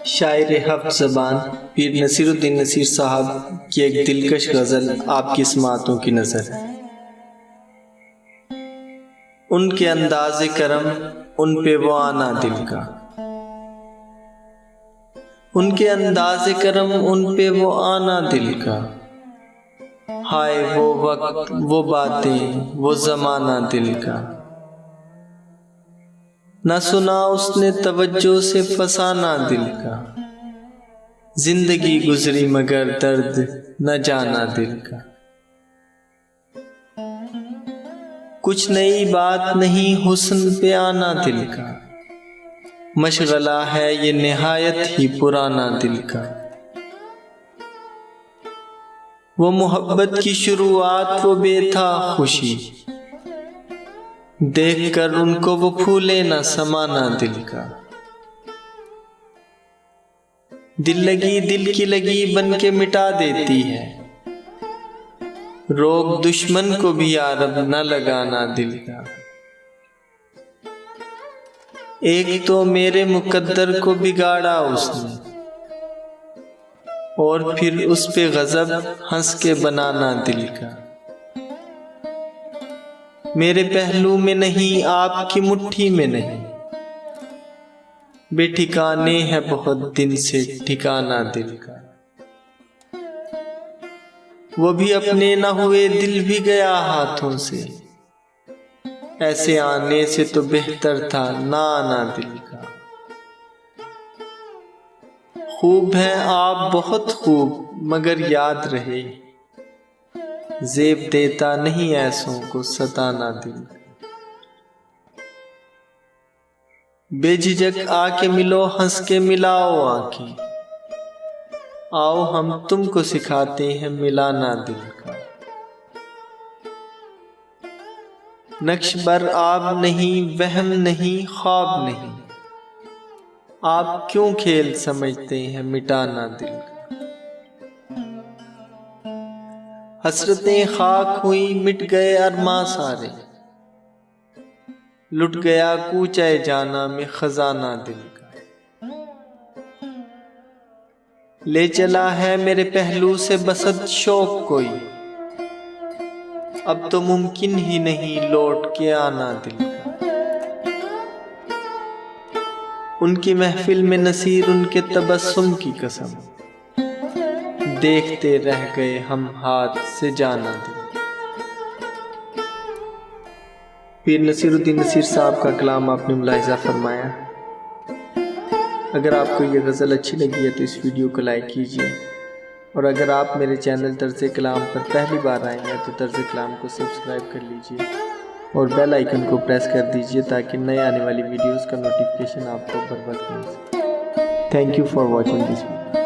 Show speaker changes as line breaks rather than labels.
شاعر حفظ زبان پیر نصیر الدین نصیر صاحب کی ایک دلکش غزل آپ کی سماعتوں کی نظر ہے۔ ان کے انداز کرم ان پہ وہ آنا دل کا، ان کے انداز کرم ان پہ وہ آنا دل کا، ہائے وہ وقت وہ باتیں وہ زمانہ دل کا، نہ سنا اس نے توجہ سے فسانہ دل کا، زندگی گزری مگر درد نہ جانا دل کا، کچھ نئی بات نہیں حسن پہ آنا دل کا، مشغلہ ہے یہ نہایت ہی پرانا دل کا، وہ محبت کی شروعات وہ بے تھا خوشی، دیکھ کر ان کو وہ پھولے نہ سمانا دل کا، دل لگی دل کی لگی بن کے مٹا دیتی ہے، روگ دشمن کو بھی یارب نہ لگانا دل کا، ایک تو میرے مقدر کو بگاڑا اس نے، اور پھر اس پہ غضب ہنس کے بنانا دل کا، میرے پہلو میں نہیں آپ کی مٹھی میں نہیں، بے ٹھکانے ہے بہت دن سے ٹھکانا دل کا، وہ بھی اپنے نہ ہوئے دل بھی گیا ہاتھوں سے، ایسے آنے سے تو بہتر تھا نہ آنا دل کا، خوب ہیں آپ بہت خوب مگر یاد رہے، زیب دیتا نہیں ایسوں کو ستانا دل کا، بے جھجک آ کے ملو ہنس کے ملاؤ آنکھیں، آؤ ہم تم کو سکھاتے ہیں ملانا دل کا، نقش بر آب نہیں وہم نہیں خواب نہیں، آپ کیوں کھیل سمجھتے ہیں مٹانا دل کا، حسرتیں خاک ہوئی مٹ گئے ارماں سارے، لٹ گیا کوچہ جانا میں خزانہ دل کا، لے چلا ہے میرے پہلو سے بسط شوق کوئی، اب تو ممکن ہی نہیں لوٹ کے آنا دل کا، ان کی محفل میں نصیر ان کے تبسم کی قسم، دیکھتے رہ گئے ہم ہاتھ سے جانا دل۔ پیر نصیر الدین نصیر صاحب کا کلام آپ نے ملاحظہ فرمایا۔ اگر آپ کو یہ غزل اچھی لگی ہے تو اس ویڈیو کو لائک کیجیے، اور اگر آپ میرے چینل طرز کلام پر پہلی بار آئے ہیں تو طرز کلام کو سبسکرائب کر لیجیے اور بیل آئیکن کو پریس کر دیجیے تاکہ نئے آنے والی ویڈیوز کا نوٹیفیکیشن آپ کو بر وقت مل سکے۔ Thank you for watching this video.